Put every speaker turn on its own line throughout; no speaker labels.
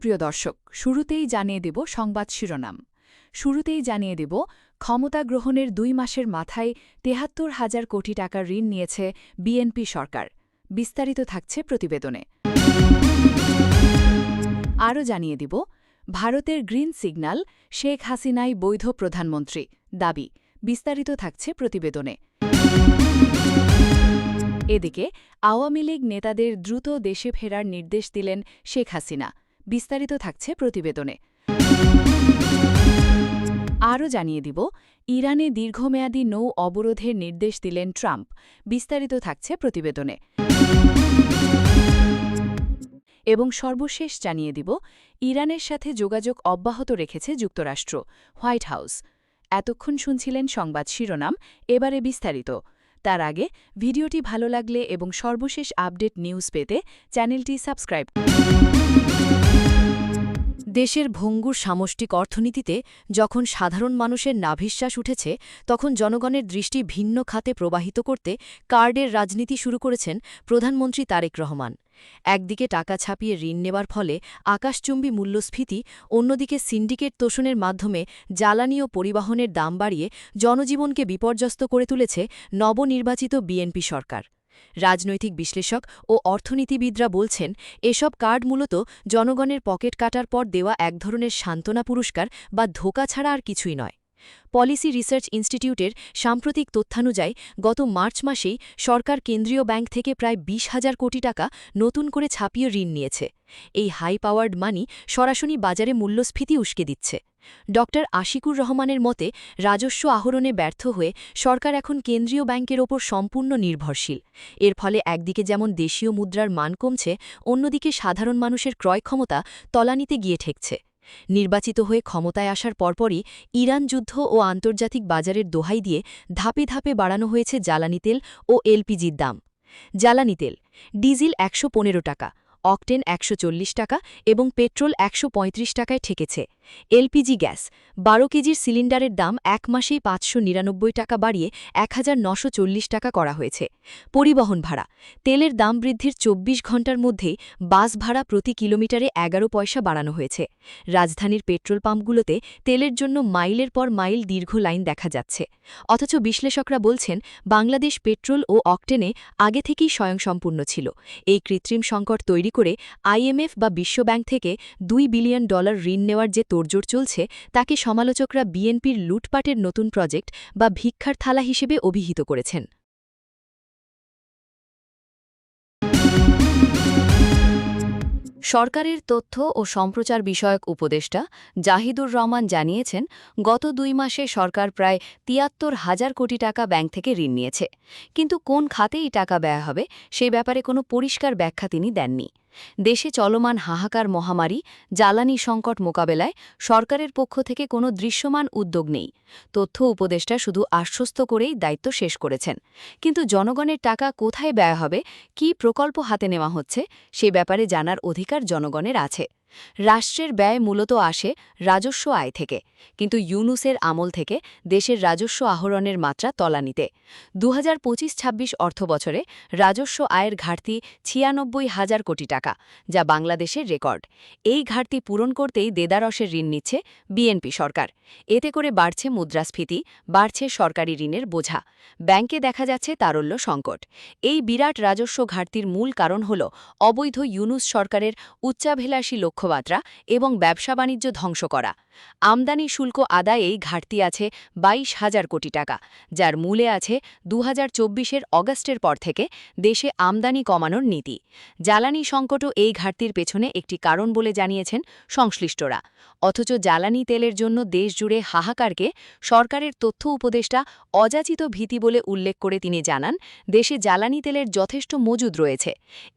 সুপ্রিয় দর্শক, শুরুতেই জানিয়ে দেব সংবাদ শিরোনাম। ক্ষমতা গ্রহণের ২ মাসের মাথায় ৭৩,০০০ কোটি টাকার ঋণ নিয়েছে বিএনপি সরকার। বিস্তারিত থাকছে প্রতিবেদনে। আরও জানিয়ে দিব, ভারতের গ্রিন সিগন্যাল, শেখ হাসিনাই বৈধ প্রধানমন্ত্রী দাবি। বিস্তারিত থাকছে প্রতিবেদনে। এদিকে আওয়ামী লীগ নেতাদের দ্রুত দেশে ফেরার নির্দেশ দিলেন শেখ হাসিনা। বিস্তারিত থাকছে প্রতিবেদনে। আরও জানিয়ে দিব, ইরানে দীর্ঘমেয়াদী নৌ অবরোধের নির্দেশ দিলেন ট্রাম্প। বিস্তারিত থাকছে প্রতিবেদনে। এবং সর্বশেষ জানিয়ে দিব, ইরানের সাথে যোগাযোগ অব্যাহত রেখেছে যুক্তরাষ্ট্র, হোয়াইট হাউস। এতক্ষণ শুনছিলেন সংবাদ শিরোনাম, এবারে বিস্তারিত। তার আগে ভিডিওটি ভালো লাগলে এবং সর্বশেষ আপডেট নিউজ পেতে চ্যানেলটি সাবস্ক্রাইব। দেশের ভঙ্গুর সামষ্টিক অর্থনীতিতে যখন সাধারণ মানুষের নাভিশ্বাস উঠেছে, তখন জনগণের দৃষ্টি ভিন্ন খাতে প্রবাহিত করতে কার্ডের রাজনীতি শুরু করেছেন প্রধানমন্ত্রী তারেক রহমান। একদিকে টাকা ছাপিয়ে ঋণ নেবার ফলে আকাশচুম্বী মূল্যস্ফীতি, অন্যদিকে সিন্ডিকেট তোষণের মাধ্যমে জ্বালানি ও পরিবহনের দাম বাড়িয়ে জনজীবনকে বিপর্যস্ত করে তুলেছে নবনির্বাচিত বিএনপি সরকার। রাজনৈতিক বিশ্লেষক ও অর্থনীতিবিদরা বলছেন, এসব কার্ড মূলত জনগণের পকেট কাটার পর দেওয়া এক ধরনের সান্ত্বনা পুরস্কার বা ধোঁকা ছাড়া আর কিছুই নয়। পলিসি রিসার্চ ইনস্টিটিউটের সাম্প্রতিক তথ্যানুযায়ী গত মার্চ মাসেই সরকার কেন্দ্রীয় ব্যাংক থেকে প্রায় ২০,০০০ কোটি টাকা নতুন করে ছাপিয়ে ঋণ নিয়েছে। এই হাই পাওয়ার্ড মানি সরাসরি বাজারে মূল্যস্ফীতি উস্কে দিচ্ছে। ড আশিকুর রহমানের মতে, রাজস্ব আহরণে ব্যর্থ হয়ে সরকার এখন কেন্দ্রীয় ব্যাংকের ওপর সম্পূর্ণ নির্ভরশীল। এর ফলে একদিকে যেমন দেশীয় মুদ্রার মান কমছে, অন্যদিকে সাধারণ মানুষের ক্রয় ক্ষমতা তলানিতে গিয়ে ঠেকছে। নির্বাচিত হয়ে ক্ষমতায় আসার পরপরই ইরান যুদ্ধ ও আন্তর্জাতিক বাজারের দোহাই দিয়ে ধাপে ধাপে বাড়ানো হয়েছে জ্বালানি তেল ও এলপিজির দাম। জ্বালানি তেল, ডিজেল ১১৫ টাকা, অকটেন ১৪০ টাকা এবং পেট্রোল ১৩৫ টাকায় ঠেকেছে। এলপিজি গ্যাস, ১২ কেজির সিলিন্ডারের দাম এক মাসেই ৫৯৯ টাকা বাড়িয়ে ১,৯৪০ টাকা করা হয়েছে। পরিবহন ভাড়া, তেলের দাম বৃদ্ধির ২৪ ঘণ্টার মধ্যেই বাস ভাড়া প্রতি কিলোমিটারে ১১ পয়সা বাড়ানো হয়েছে। রাজধানীর পেট্রোল পাম্পগুলোতে তেলের জন্য মাইলের পর মাইল দীর্ঘ লাইন দেখা যাচ্ছে। অথচ বিশ্লেষকরা বলছেন, বাংলাদেশ পেট্রোল ও অকটেনে আগে থেকেই স্বয়ংসম্পূর্ণ ছিল। এই কৃত্রিম সংকট তৈরি করে আইএমএফ বা বিশ্বব্যাংক থেকে $২ বিলিয়ন ঋণ নেওয়ার যে তোড়জোড় চলছে, তাকে সমালোচকরা বিএনপির লুটপাটের নতুন প্রজেক্ট বা ভিক্ষার থালা হিসেবে অভিহিত করেছেন। সরকারের তথ্য ও সম্প্রচার বিষয়ক উপদেষ্টা জাহিদুর রহমান জানিয়েছেন, গত ২ মাসে সরকার প্রায় ৭৩,০০০ কোটি টাকা ব্যাংক থেকে ঋণ নিয়েছে। কিন্তু কোন খাতে এই টাকা ব্যয় হবে, সে ব্যাপারে কোনো পরিষ্কার ব্যাখ্যা তিনি দেননি। দেশে চলমান হাহাকার মহামারী, জ্বালানি সংকট মোকাবেলায় সরকারের পক্ষ থেকে কোনো দৃশ্যমান উদ্যোগ নেই। তথ্য উপদেষ্টা শুধু আশ্বস্ত করেই দায়িত্ব শেষ করেছেন। কিন্তু জনগণের টাকা কোথায় ব্যয় হবে, কী প্রকল্প হাতে নেওয়া হচ্ছে, সে ব্যাপারে জানার অধিকার জনগণের আছে। রাষ্ট্রের ব্যয় মূলত আসে রাজস্ব আয় থেকে, কিন্তু ইউনূসের আমল থেকে দেশের রাজস্ব আহরণের মাত্রা তলানিতে। ২০২৫-২৬ অর্থবছরে রাজস্ব আয়ের ঘাটতি ৯৬,০০০ কোটি টাকা, যা বাংলাদেশের রেকর্ড। এই ঘাটতি পূরণ করতেই দেদারসের ঋণ নিচ্ছে বিএনপি সরকার। এতে করে বাড়ছে মুদ্রাস্ফীতি, বাড়ছে সরকারি ঋণের বোঝা, ব্যাংকে দেখা যাচ্ছে তারল্য সংকট। এই বিরাট রাজস্ব ঘাটতির মূল কারণ হল অবৈধ ইউনূস সরকারের উচ্চাভিলাষী লক্ষ্যমাত্রা এবং ব্যবসা বাণিজ্য ধ্বংস করা। আমদানি শুল্ক আদায়েই ঘাটতি আছে ২২,০০০ কোটি টাকা, যার মূলে আছে ২০২৪-এর অগাস্টের পর থেকে দেশে আমদানি কমানোর নীতি। জ্বালানি সংকটও এই ঘাটতির পেছনে একটি কারণ বলে জানিয়েছেন সংশ্লিষ্টরা। অথচ জ্বালানি তেলের জন্য দেশজুড়ে হাহাকারকে সরকারের তথ্য উপদেষ্টা অযাচিত ভীতি বলে উল্লেখ করে তিনি জানান, দেশে জ্বালানি তেলের যথেষ্ট মজুদ রয়েছে।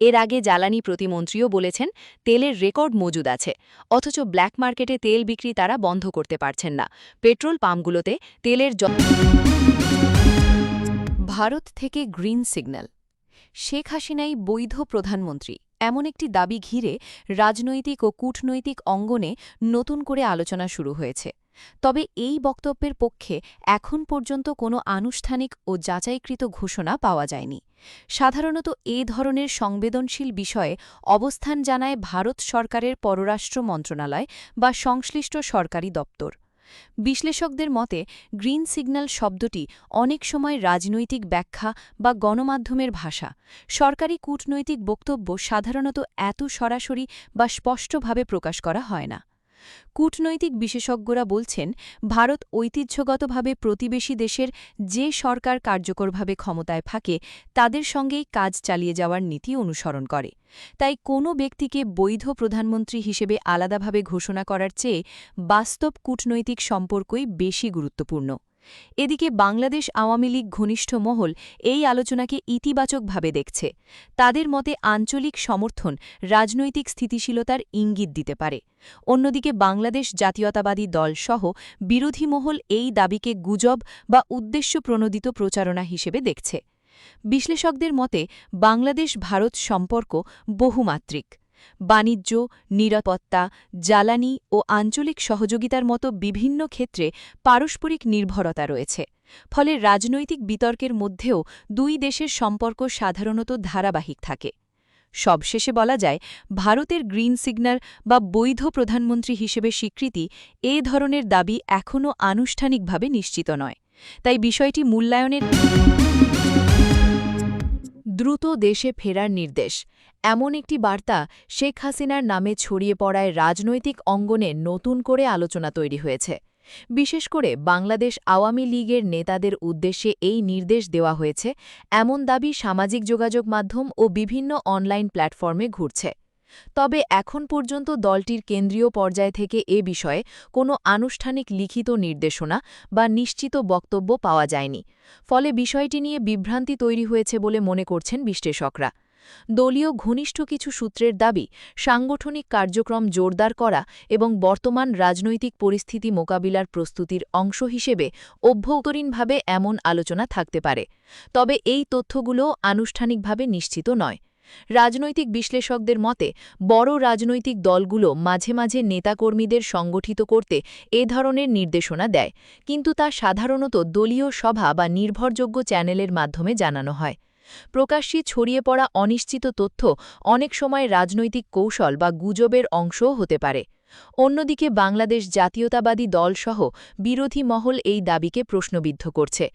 এর আগে জ্বালানি প্রতিমন্ত্রীও বলেছেন, তেলের রেকর্ড মজুদ আছে। অথচ ব্ল্যাক মার্কেটে তেল বিক্রি তারা বন্ধ করতে পারছেন না। পেট্রোল পাম্পগুলোতে তেলের ভারত থেকে গ্রিন সিগন্যাল, শেখ হাসিনাই বৈধ প্রধানমন্ত্রী, এমন একটি দাবি ঘিরে রাজনৈতিক ও কূটনৈতিক অঙ্গনে নতুন করে আলোচনা শুরু হয়েছে।
তবে এই বক্তব্যের পক্ষে এখন পর্যন্ত কোনো আনুষ্ঠানিক ও যাচাইকৃত ঘোষণা পাওয়া যায়নি। সাধারণত এ ধরনের সংবেদনশীল বিষয়ে অবস্থান জানায় ভারত সরকারের পররাষ্ট্র মন্ত্রণালয় বা সংশ্লিষ্ট সরকারি দপ্তর। বিশ্লেষকদের মতে গ্রিন সিগন্যাল শব্দটি অনেক সময় রাজনৈতিক ব্যাখ্যা বা গণমাধ্যমের ভাষা। সরকারি কূটনৈতিক বক্তব্য সাধারণত এত সরাসরি বা স্পষ্টভাবে প্রকাশ করা হয় না। কূটনৈতিক বিশেষজ্ঞরা বলছেন, ভারত ঐতিহ্যগতভাবে প্রতিবেশী দেশের যে সরকার কার্যকরভাবে ক্ষমতায় থাকে তাদের সঙ্গেই কাজ চালিয়ে যাওয়ার নীতি অনুসরণ করে। তাই কোনো ব্যক্তিকে বৈধ প্রধানমন্ত্রী হিসেবে আলাদাভাবে ঘোষণা করার চেয়ে বাস্তব কূটনৈতিক সম্পর্কই বেশি গুরুত্বপূর্ণ। এদিকে বাংলাদেশ আওয়ামী লীগ ঘনিষ্ঠ মহল এই আলোচনাকে ইতিবাচকভাবে দেখছে। তাদের মতে আঞ্চলিক সমর্থন রাজনৈতিক স্থিতিশীলতার ইঙ্গিত দিতে পারে। অন্যদিকে বাংলাদেশ জাতীয়তাবাদী দল সহ বিরোধী মহল এই দাবিকে গুজব বা উদ্দেশ্যপ্রণোদিত প্রচারণা হিসেবে দেখছে। বিশ্লেষকদের মতে বাংলাদেশ ভারত সম্পর্ক বহুমাত্রিক। বাণিজ্য, নিরাপত্তা, জ্বালানি ও আঞ্চলিক সহযোগিতার মতো বিভিন্ন ক্ষেত্রে পারস্পরিক নির্ভরতা রয়েছে। ফলে রাজনৈতিক বিতর্কের মধ্যেও দুই দেশের সম্পর্ক সাধারণত ধারাবাহিক থাকে। সবশেষে বলা যায়, ভারতের গ্রিন সিগন্যাল বা বৈধ প্রধানমন্ত্রী হিসেবে স্বীকৃতি এ ধরনের দাবি এখনও আনুষ্ঠানিকভাবে নিশ্চিত নয়। তাই বিষয়টি মূল্যায়নের দ্রুত দেশে ফেরার নির্দেশ। এমন একটি বার্তা শেখ হাসিনার নামে ছড়িয়ে পড়ায় রাজনৈতিক অঙ্গনে নতুন করে আলোচনা তৈরি হয়েছে। বিশেষ করে বাংলাদেশ আওয়ামী লীগের নেতাদের উদ্দেশ্যে এই নির্দেশ দেওয়া হয়েছে এমন দাবি সামাজিক যোগাযোগ মাধ্যম ও বিভিন্ন অনলাইন প্ল্যাটফর্মে ঘুরছে। তবে এখন পর্যন্ত দলটির কেন্দ্রীয় পর্যায় থেকে এ বিষয়ে কোনো আনুষ্ঠানিক লিখিত নির্দেশনা বা নিশ্চিত বক্তব্য পাওয়া যায়নি। ফলে বিষয়টি নিয়ে বিভ্রান্তি তৈরি হয়েছে বলে মনে করছেন বিশ্লেষকরা। দলীয় ঘনিষ্ঠ কিছু সূত্রের দাবি, সাংগঠনিক কার্যক্রম জোরদার করা এবং বর্তমান রাজনৈতিক পরিস্থিতি মোকাবিলার প্রস্তুতির অংশ হিসেবে অভ্যন্তরীণভাবে এমন আলোচনা থাকতে পারে। তবে এই তথ্যগুলো আনুষ্ঠানিকভাবে নিশ্চিত নয়। রাজনৈতিক বিশ্লেষকদের মতে বড় রাজনৈতিক দলগুলো মাঝে মাঝে নেতাকর্মীদের সংগঠিত করতে এ ধরনের নির্দেশনা দেয়, কিন্তু তা সাধারণত দলীয় সভা বা নির্ভরযোগ্য চ্যানেলের মাধ্যমে জানানো হয়। প্রকাশ্যে ছড়িয়ে পড়া অনিশ্চিত তথ্য অনেক সময় রাজনৈতিক কৌশল বা গুজবের অংশও হতে পারে। অন্যদিকে বাংলাদেশ জাতীয়তাবাদী দলসহ বিরোধী মহল এই দাবিকে প্রশ্নবিদ্ধ করছে।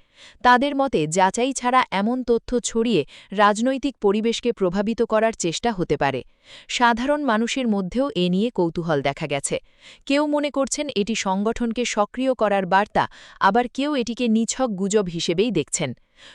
তাদের মতে যাচাই ছাড়া এমন তথ্য ছড়িয়ে রাজনৈতিক পরিবেশকে প্রভাবিত করার চেষ্টা হতে পারে। সাধারণ মানুষের মধ্যেও এ নিয়ে কৌতূহল দেখা গেছে। কেউ মনে করছেন এটি সংগঠনকে সক্রিয় করার বার্তা, আবার কেউ এটিকে নিছক গুজব হিসেবেই দেখছেন।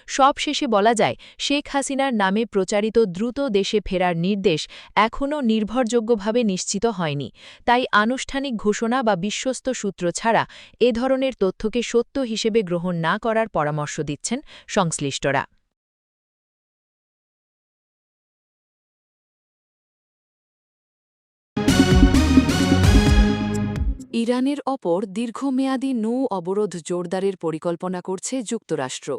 সবশেষে বলা যায়, শেখ হাসিনার নামে প্রচারিত দ্রুত দেশে ফেরার নির্দেশ এখনও নির্ভরযোগ্যভাবে নিশ্চিত হয়নি। তাই আনুষ্ঠানিক ঘোষণা বা বিশ্বস্ত সূত্র ছাড়া এ ধরনের তথ্যকে সত্য হিসেবে গ্রহণ না করার পরামর্শ দিচ্ছেন সংশ্লিষ্টরা। ইরানের ওপর দীর্ঘমেয়াদী নৌ অবরোধ জোরদারের পরিকল্পনা করছে যুক্তরাষ্ট্র।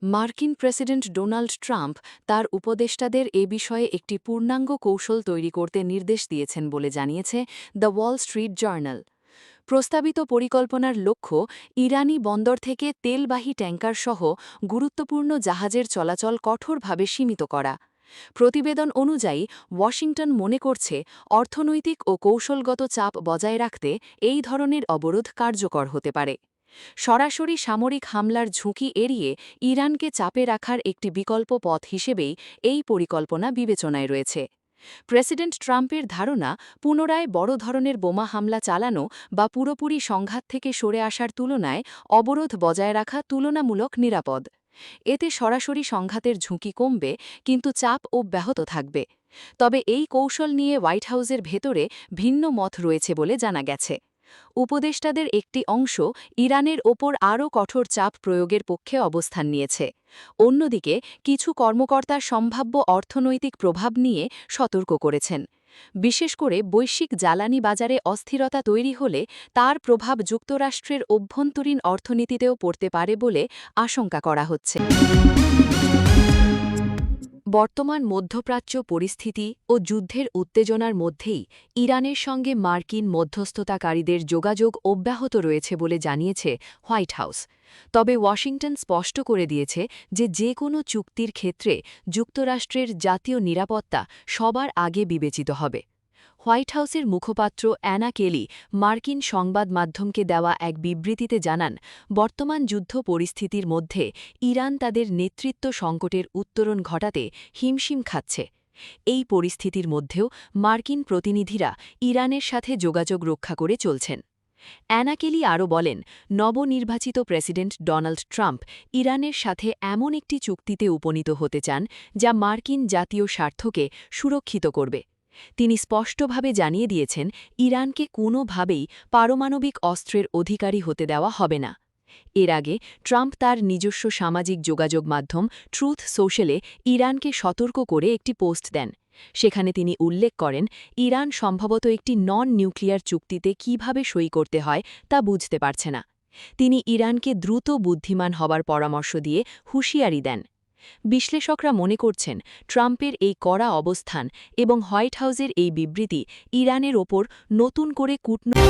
মার্কিন প্রেসিডেন্ট ডোনাল্ড ট্রাম্প তার উপদেষ্টাদের এ বিষয়ে একটি পূর্ণাঙ্গ কৌশল তৈরি করতে নির্দেশ দিয়েছেন বলে জানিয়েছে দ্য ওয়াল স্ট্রিট জার্নাল। প্রস্তাবিত পরিকল্পনার লক্ষ্য ইরানি বন্দর থেকে তেলবাহী ট্যাঙ্কারসহ গুরুত্বপূর্ণ জাহাজের চলাচল কঠোরভাবে সীমিত করা। প্রতিবেদন অনুযায়ী ওয়াশিংটন মনে করছে অর্থনৈতিক ও কৌশলগত চাপ বজায় রাখতে এই ধরনের অবরোধ কার্যকর হতে পারে। সরাসরি সামরিক হামলার ঝুঁকি এড়িয়ে ইরানকে চাপে রাখার একটি বিকল্প পথ হিসেবেই এই পরিকল্পনা বিবেচনায় রয়েছে। প্রেসিডেন্ট ট্রাম্পের ধারণা, পুনরায় বড় ধরনের বোমা হামলা চালানো বা পুরোপুরি সংঘাত থেকে সরে আসার তুলনায় অবরোধ বজায় রাখা তুলনামূলক নিরাপদ। এতে সরাসরি সংঘাতের ঝুঁকি কমবে, কিন্তু চাপ অব্যাহত থাকবে। তবে এই কৌশল নিয়ে হোয়াইট হাউসের ভেতরে ভিন্ন মত রয়েছে বলে জানা গেছে। উপদেষ্টাদের একটি অংশ ইরানের ওপর আরও কঠোর চাপ প্রয়োগের পক্ষে অবস্থান নিয়েছে। অন্যদিকে কিছু কর্মকর্তা সম্ভাব্য অর্থনৈতিক প্রভাব নিয়ে সতর্ক করেছেন। বিশেষ করে বৈশ্বিক জ্বালানি বাজারে অস্থিরতা তৈরি হলে তার প্রভাব যুক্তরাষ্ট্রের অভ্যন্তরীণ অর্থনীতিতেও পড়তে পারে বলে আশঙ্কা করা হচ্ছে।
বর্তমান মধ্যপ্রাচ্য পরিস্থিতি ও যুদ্ধের উত্তেজনার মধ্যেই ইরানের সঙ্গে মার্কিন মধ্যস্থতাকারীদের যোগাযোগ অব্যাহত রয়েছে বলে জানিয়েছে হোয়াইট হাউস। তবে ওয়াশিংটন স্পষ্ট করে দিয়েছে যে কোনো চুক্তির ক্ষেত্রে যুক্তরাষ্ট্রের জাতীয় নিরাপত্তা সবার আগে বিবেচিত হবে। হোয়াইট হাউসের মুখপাত্র অ্যানা কেলি মার্কিন সংবাদ মাধ্যমকে দেওয়া এক বিবৃতিতে জানান, বর্তমান যুদ্ধ পরিস্থিতির মধ্যে ইরান তাদের নেতৃত্ব সংকটের উত্তরণ ঘটাতে হিমশিম খাচ্ছে। এই পরিস্থিতির মধ্যেও মার্কিন প্রতিনিধিরা ইরানের সাথে যোগাযোগ রক্ষা করে চলছেন। অ্যানা কেলি আরও বলেন, নবনির্বাচিত প্রেসিডেন্ট ডোনাল্ড ট্রাম্প ইরানের সাথে এমন একটি চুক্তিতে উপনীত হতে চান যা মার্কিন জাতীয় স্বার্থকে সুরক্ষিত করবে। তিনি স্পষ্টভাবে জানিয়ে দিয়েছেন, ইরানকে কোনোভাবেই পারমাণবিক অস্ত্রের অধিকারী হতে দেওয়া হবে না। এর আগে ট্রাম্প তার নিজস্ব সামাজিক যোগাযোগ মাধ্যম ট্রুথ সোশ্যালে ইরানকে সতর্ক করে একটি পোস্ট দেন। সেখানে তিনি উল্লেখ করেন, ইরান সম্ভবত একটি নন নিউক্লিয়ার চুক্তিতে কিভাবে সই করতে হয় তা বুঝতে পারছে না। তিনি ইরানকে দ্রুত বুদ্ধিমান হবার পরামর্শ দিয়ে হুঁশিয়ারি দেন। বিশ্লেষকরা মনে করছেন, ট্রাম্পের এই কড়া অবস্থান এবং হোয়াইট হাউসের এই বিবৃতি ইরানের ওপর নতুন করে কূটনৈতিক